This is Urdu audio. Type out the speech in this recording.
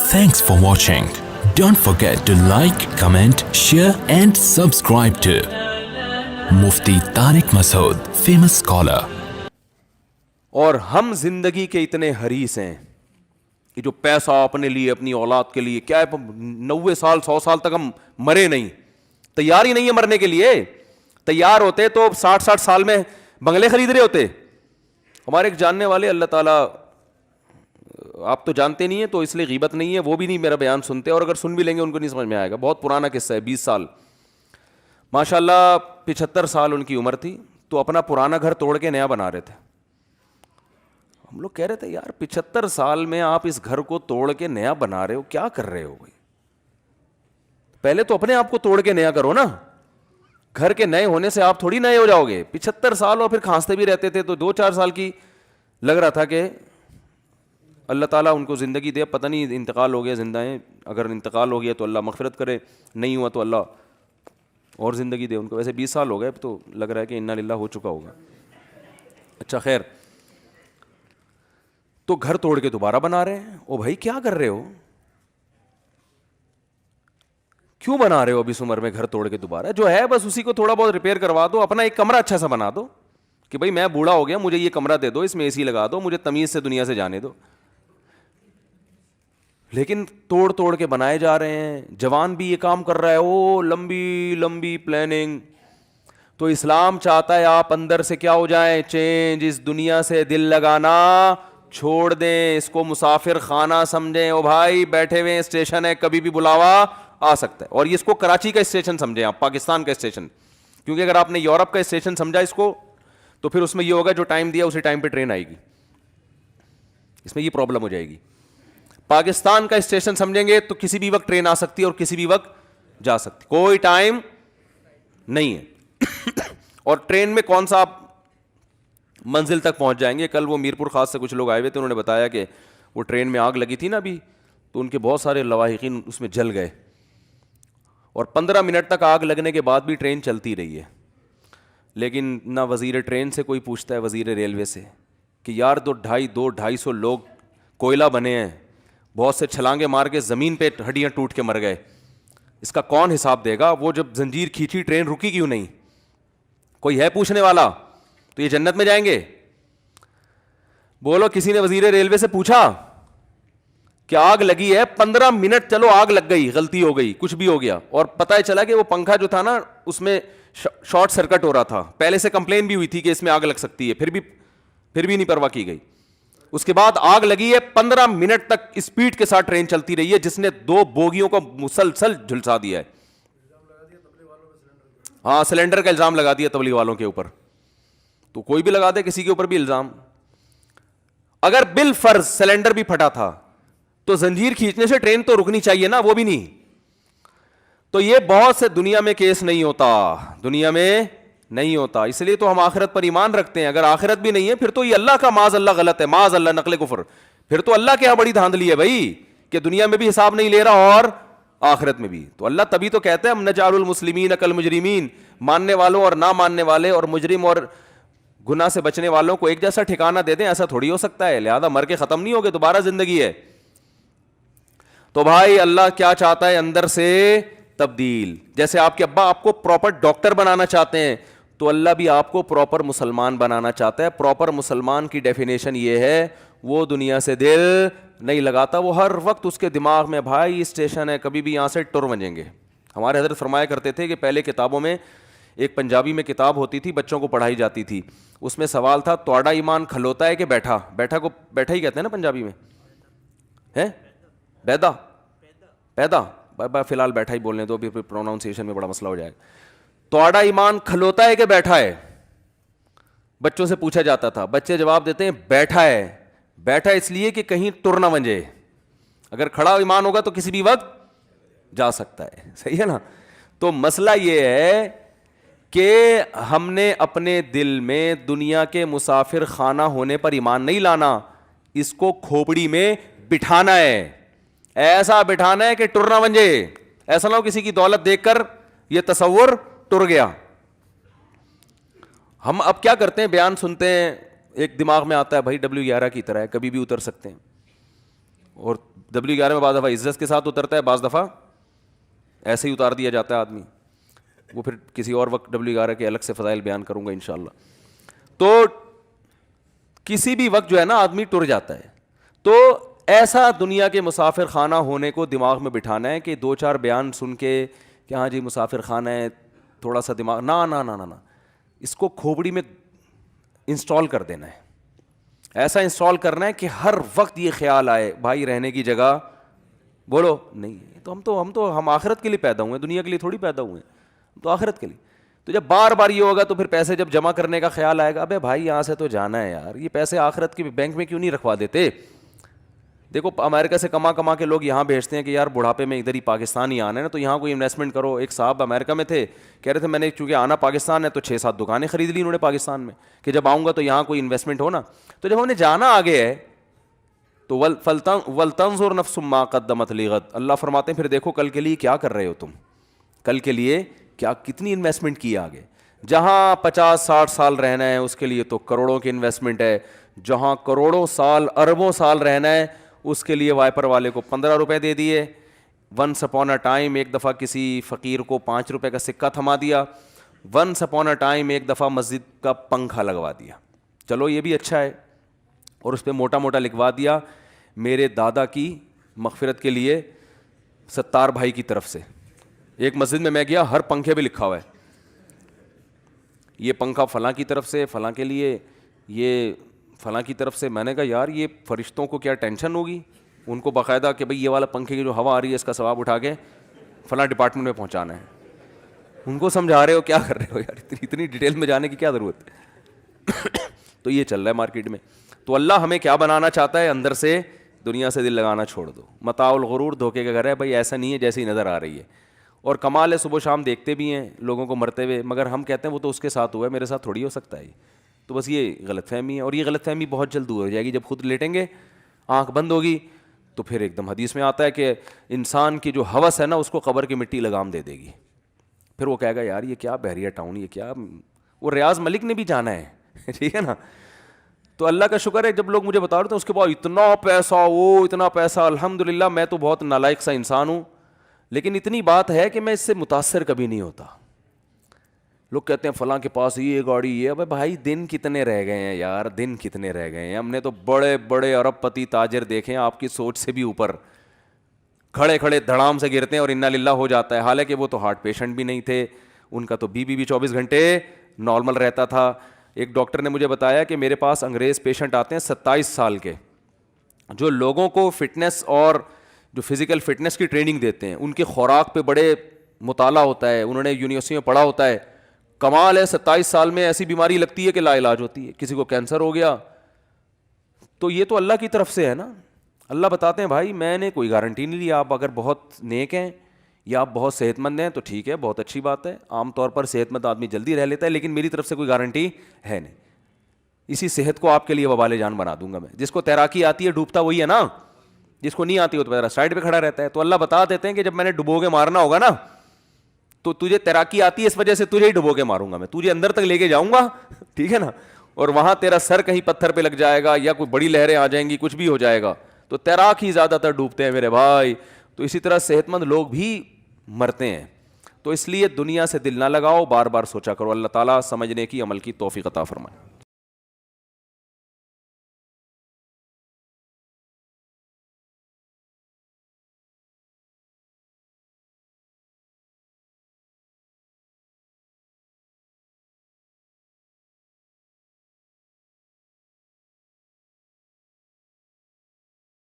Thanks for watching. Don't forget to like, comment, share and subscribe to Mufti Tariq Masood, famous scholar. اور ہم زندگی کے اتنے حریص ہیں کہ جو پیسہ اپنے لیے اپنی اولاد کے لیے کیا ہے 90 سال 100 سال تک ہم مرے نہیں, تیار ہی نہیں ہے مرنے کے لیے. تیار ہوتے تو 60 سال میں بنگلے خرید رہے ہوتے. ہمارے ایک جاننے والے, اللہ تعالیٰ, آپ تو جانتے نہیں ہیں تو اس لیے غیبت نہیں ہے, وہ بھی نہیں میرا بیان سنتے, اور اگر سن بھی لیں گے ان کو نہیں سمجھ میں آئے گا. بہت پرانا قصہ ہے, 20 سال, ماشاء اللہ 75 سال ان کی عمر تھی, تو اپنا پرانا گھر توڑ کے نیا بنا رہے تھے. ہم لوگ کہہ رہے تھے یار 75 سال میں آپ اس گھر کو توڑ کے نیا بنا رہے ہو, کیا کر رہے ہو بھائی؟ پہلے تو اپنے آپ کو توڑ کے نیا کرو نا. گھر کے نئے ہونے سے آپ تھوڑی نئے ہو جاؤ گے. 75 سال اور پھر کھانستے بھی رہتے تھے, تو 2-4 سال کی لگ رہا تھا کہ اللہ تعالیٰ ان کو زندگی دے. پتہ نہیں انتقال ہو گیا زندہ ہیں, اگر انتقال ہو گیا تو اللہ مغفرت کرے, نہیں ہوا تو اللہ اور زندگی دے ان کو. ویسے 20 سال ہو گئے تو لگ رہا ہے کہ انا للہ ہو چکا ہوگا. اچھا خیر, تو گھر توڑ کے دوبارہ بنا رہے ہیں. او بھائی کیا کر رہے ہو, کیوں بنا رہے ہو اب اس عمر میں گھر توڑ کے دوبارہ؟ جو ہے بس اسی کو تھوڑا بہت ریپیئر کروا دو, اپنا ایک کمرہ اچھا سا بنا دو کہ بھائی میں بوڑھا ہو گیا, مجھے یہ کمرہ دے دو, اس میں اے سی لگا دو, مجھے تمیز سے دنیا سے جانے دو. لیکن توڑ توڑ کے بنائے جا رہے ہیں. جوان بھی یہ کام کر رہا ہے, او لمبی لمبی پلاننگ. تو اسلام چاہتا ہے آپ اندر سے کیا ہو جائیں, چینج. اس دنیا سے دل لگانا چھوڑ دیں, اس کو مسافر خانہ سمجھیں. او بھائی بیٹھے ہوئے اسٹیشن ہے, کبھی بھی بلاوا آ سکتا ہے. اور اس کو کراچی کا اسٹیشن سمجھیں آپ, پاکستان کا اسٹیشن, کیونکہ اگر آپ نے یورپ کا اسٹیشن سمجھا اس کو تو پھر اس میں یہ ہوگا جو ٹائم دیا اسی ٹائم پہ ٹرین آئے گی, اس میں یہ پرابلم ہو جائے گی. پاکستان کا اسٹیشن سمجھیں گے تو کسی بھی وقت ٹرین آ سکتی ہے اور کسی بھی وقت جا سکتی, کوئی ٹائم نہیں ہے. اور ٹرین میں کون سا آپ منزل تک پہنچ جائیں گے. کل وہ میرپور خاص سے کچھ لوگ آئے ہوئے تھے, انہوں نے بتایا کہ وہ ٹرین میں آگ لگی تھی نا ابھی, تو ان کے بہت سارے لواحقین اس میں جل گئے, اور 15 منٹ تک آگ لگنے کے بعد بھی ٹرین چلتی رہی ہے. لیکن نہ وزیر ٹرین سے کوئی پوچھتا ہے, وزیر ریلوے سے, کہ یار 200-250 لوگ کوئلہ بنے ہیں, بہت سے چھلانگے مار کے زمین پہ ہڈیاں ٹوٹ کے مر گئے, اس کا کون حساب دے گا؟ وہ جب زنجیر کھینچی ٹرین رکی کیوں نہیں؟ کوئی ہے پوچھنے والا؟ تو یہ جنت میں جائیں گے؟ بولو کسی نے وزیر ریلوے سے پوچھا کہ آگ لگی ہے 15 منٹ, چلو آگ لگ گئی, غلطی ہو گئی, کچھ بھی ہو گیا, اور پتہ چلا کہ وہ پنکھا جو تھا نا اس میں شارٹ سرکٹ ہو رہا تھا, پہلے سے کمپلین بھی ہوئی تھی کہ اس میں آگ لگ سکتی ہے, پھر بھی نہیں پرواہ کی گئی. اس کے بعد آگ لگی ہے, 15 منٹ تک اسپیڈ کے ساتھ ٹرین چلتی رہی ہے, جس نے 2 بوگیوں کو مسلسل جھلسا دیا ہے. ہاں, سلنڈر کا الزام لگا دیا تبلیغ والوں کے اوپر. تو کوئی بھی لگا دے کسی کے اوپر بھی الزام. اگر بالفرض سلنڈر بھی پھٹا تھا تو زنجیر کھینچنے سے ٹرین تو رکنی چاہیے نا, وہ بھی نہیں. تو یہ بہت سے دنیا میں کیس نہیں ہوتا, دنیا میں نہیں ہوتا. اس لیے تو ہم آخرت پر ایمان رکھتے ہیں. اگر آخرت بھی نہیں ہے پھر تو یہ اللہ کا معاذ اللہ غلط ہے, معاذ اللہ نقل کفر. پھر تو اللہ کے یہاں بڑی دھاندلی ہے بھائی, کہ دنیا میں بھی حساب نہیں لے رہا اور آخرت میں بھی. تو اللہ تبھی تو کہتے ہیں ہم نجعل المسلمین کالمجرمین, ماننے والوں اور نہ ماننے والے اور مجرم اور گناہ سے بچنے والوں کو ایک جیسا ٹھکانہ دے دیں. ایسا تھوڑی ہو سکتا ہے. لہذا مر کے ختم نہیں ہوگے, دوبارہ زندگی ہے. تو بھائی اللہ کیا چاہتا ہے اندر سے تبدیل. جیسے آپ کے ابا آپ کو پراپر ڈاکٹر بنانا چاہتے ہیں, تو اللہ بھی آپ کو پراپر مسلمان بنانا چاہتا ہے. پراپر مسلمان کی ڈیفینیشن یہ ہے, وہ دنیا سے دل نہیں لگاتا, وہ ہر وقت اس کے دماغ میں بھائی اسٹیشن ہے, کبھی بھی یہاں سے ٹر بنیں گے. ہمارے حضرت فرمایا کرتے تھے کہ پہلے کتابوں میں ایک پنجابی میں کتاب ہوتی تھی, بچوں کو پڑھائی جاتی تھی. اس میں سوال تھا, توڑا ایمان کھلوتا ہے کہ بیٹھا؟ بیٹھا کو بیٹھا ہی کہتے ہیں نا پنجابی میں, ہے بیدا پیدا, فی الحال بیٹھا ہی بولنے دو, بھی پروناؤنسیشن میں بڑا مسئلہ ہو جائے گا. توڑا ایمان کھلوتا ہے کہ بیٹھا ہے؟ بچوں سے پوچھا جاتا تھا, بچے جواب دیتے ہیں بیٹھا ہے. بیٹھا اس لیے کہ کہیں ٹر نہ منجے, اگر کھڑا ایمان ہوگا تو کسی بھی وقت جا سکتا ہے. صحیح ہے نا؟ تو مسئلہ یہ ہے کہ ہم نے اپنے دل میں دنیا کے مسافر خانہ ہونے پر ایمان نہیں لانا, اس کو کھوپڑی میں بٹھانا ہے. ایسا بٹھانا ہے کہ ٹر نہ منجے. ایسا نہ ہو کسی کی دولت دیکھ کر یہ تصور ٹر گیا. ہم اب کیا کرتے ہیں, بیان سنتے ہیں, ایک دماغ میں آتا ہے بھائی W11 کی طرح ہے, کبھی بھی اتر سکتے ہیں, اور W11 میں بعض دفعہ عزت کے ساتھ اترتا ہے, بعض دفعہ ایسے ہی اتار دیا جاتا ہے آدمی. وہ پھر کسی اور وقت W11 کے الگ سے فضائل بیان کروں گا انشاءاللہ. تو کسی بھی وقت جو ہے نا آدمی ٹر جاتا ہے. تو ایسا دنیا کے مسافر خانہ ہونے کو دماغ میں بٹھانا ہے کہ 2-4 بیان سن کے کہ ہاں جی مسافر خانہ ہے, تھوڑا سا دماغ, نا نا نا نا نا, اس کو کھوپڑی میں انسٹال کر دینا ہے. ایسا انسٹال کرنا ہے کہ ہر وقت یہ خیال آئے بھائی رہنے کی جگہ بولو نہیں. تو ہم آخرت کے لیے پیدا ہوئے ہیں, دنیا کے لیے تھوڑی پیدا ہوئے ہیں, تو آخرت کے لیے. تو جب بار بار یہ ہوگا تو پھر پیسے جب جمع کرنے کا خیال آئے گا, ابے بھائی یہاں سے تو جانا ہے یار, یہ پیسے آخرت کے بینک میں کیوں نہیں رکھوا دیتے. دیکھو امریکہ سے کما کے لوگ یہاں بھیجتے ہیں کہ یار بڑھاپے میں ادھر ہی پاکستان ہی آنا ہے نا, تو یہاں کوئی انویسٹمنٹ کرو. ایک صاحب امریکہ میں تھے, کہہ رہے تھے میں نے چونکہ آنا پاکستان ہے تو 6-7 دکانیں خرید لی انہوں نے پاکستان میں کہ جب آؤں گا تو یہاں کوئی انویسٹمنٹ ہو نا. تو جب ہم نے جانا آگے ہے تو ولتنظر نفس ما قدمت لغد, اللہ فرماتے ہیں پھر دیکھو کل کے لیے کیا کر رہے ہو تم, کل کے لیے کیا کتنی انویسٹمنٹ کی آگے. جہاں 50-60 سال رہنا ہے اس کے لیے تو کروڑوں کی انویسٹمنٹ ہے, جہاں کروڑوں سال اربوں سال رہنا ہے اس کے لیے وائپر والے کو 15 روپے دے دیے. ونس اپون اے ٹائم ایک دفعہ کسی فقیر کو 5 روپے کا سکہ تھما دیا. ونس اپون اے ٹائم ایک دفعہ مسجد کا پنکھا لگوا دیا, چلو یہ بھی اچھا ہے. اور اس پہ موٹا موٹا لکھوا دیا میرے دادا کی مغفرت کے لیے ستار بھائی کی طرف سے. ایک مسجد میں گیا, ہر پنکھے پہ لکھا ہوا ہے یہ پنکھا فلاں کی طرف سے, فلاں کے لیے, یہ فلاں کی طرف سے. میں نے کہا یار یہ فرشتوں کو کیا ٹینشن ہوگی, ان کو باقاعدہ کہ بھئی یہ والا پنکھے کی جو ہوا آ رہی ہے اس کا ثواب اٹھا کے فلاں ڈپارٹمنٹ میں پہنچانا ہے. ان کو سمجھا رہے ہو کیا کر رہے ہو یار, اتنی ڈیٹیل میں جانے کی کیا ضرورت ہے. تو یہ چل رہا ہے مارکیٹ میں. تو اللہ ہمیں کیا بنانا چاہتا ہے, اندر سے دنیا سے دل لگانا چھوڑ دو. متاع الغرور, دھوکے کا گھر ہے بھائی, ایسا نہیں ہے جیسی نظر آ رہی ہے. اور کمال ہے صبح و شام دیکھتے بھی ہیں لوگوں کو مرتے ہوئے, مگر ہم کہتے ہیں وہ تو اس کے ساتھ ہوا ہے, میرے ساتھ تھوڑی ہو سکتا ہے. تو بس یہ غلط فہمی ہے, اور یہ غلط فہمی بہت جلد دور ہو جائے گی جب خود لیٹیں گے, آنکھ بند ہوگی تو پھر ایک دم حدیث میں آتا ہے کہ انسان کی جو ہوس ہے نا اس کو قبر کی مٹی لگام دے دے گی. پھر وہ کہے گا یار یہ کیا بحریہ ٹاؤن, یہ کیا. وہ ریاض ملک نے بھی جانا ہے, ٹھیک ہے نا. تو اللہ کا شکر ہے جب لوگ مجھے بتا رہے تھے اس کے بعد اتنا پیسہ, وہ اتنا پیسہ, الحمدللہ. میں تو بہت نالائق سا انسان ہوں, لیکن اتنی بات ہے کہ میں اس سے متاثر کبھی نہیں ہوتا. لوگ کہتے ہیں فلاں کے پاس یہ گاڑی, یہ ابے بھائی دن کتنے رہ گئے ہیں یار, دن کتنے رہ گئے ہیں. ہم نے تو بڑے بڑے ارب پتی تاجر دیکھے ہیں آپ کی سوچ سے بھی اوپر, کھڑے کھڑے دھڑام سے گرتے ہیں اور انا للہ ہو جاتا ہے. حالانکہ وہ تو ہارٹ پیشنٹ بھی نہیں تھے, ان کا تو بی پی بھی 24 گھنٹے نارمل رہتا تھا. ایک ڈاکٹر نے مجھے بتایا کہ میرے پاس انگریز پیشنٹ آتے ہیں 27 سال کے, جو لوگوں کو فٹنس اور جو فزیکل فٹنس کی ٹریننگ دیتے ہیں. ان کے خوراک پہ بڑے مطالعہ ہوتا ہے, انہوں نے یونیورسٹی میں پڑھا ہوتا ہے. کمال ہے 27 سال میں ایسی بیماری لگتی ہے کہ لا علاج ہوتی ہے. کسی کو کینسر ہو گیا, تو یہ تو اللہ کی طرف سے ہے نا. اللہ بتاتے ہیں بھائی میں نے کوئی گارنٹی نہیں لی, آپ اگر بہت نیک ہیں یا آپ بہت صحت مند ہیں تو ٹھیک ہے, بہت اچھی بات ہے. عام طور پر صحت مند آدمی جلدی رہ لیتا ہے, لیکن میری طرف سے کوئی گارنٹی ہے نہیں. اسی صحت کو آپ کے لیے وبال جان بنا دوں گا میں. جس کو تیراکی آتی ہے ڈوبتا وہی ہے نا, جس کو نہیں آتی وہ تو سائڈ پہ کھڑا رہتا ہے. تو اللہ بتا دیتے ہیں کہ جب میں نے ڈبو کے مارنا ہوگا نا تو تجھے تیراکی آتی ہے اس وجہ سے تجھے ہی ڈبو کے ماروں گا میں, تجھے اندر تک لے کے جاؤں گا, ٹھیک ہے نا. اور وہاں تیرا سر کہیں پتھر پہ لگ جائے گا یا کوئی بڑی لہریں آ جائیں گی, کچھ بھی ہو جائے گا. تو تیراک ہی زیادہ تر ڈوبتے ہیں میرے بھائی. تو اسی طرح صحت مند لوگ بھی مرتے ہیں. تو اس لیے دنیا سے دل نہ لگاؤ, بار بار سوچا کرو. اللہ تعالیٰ سمجھنے کی عمل کی توفیق عطا فرمائے.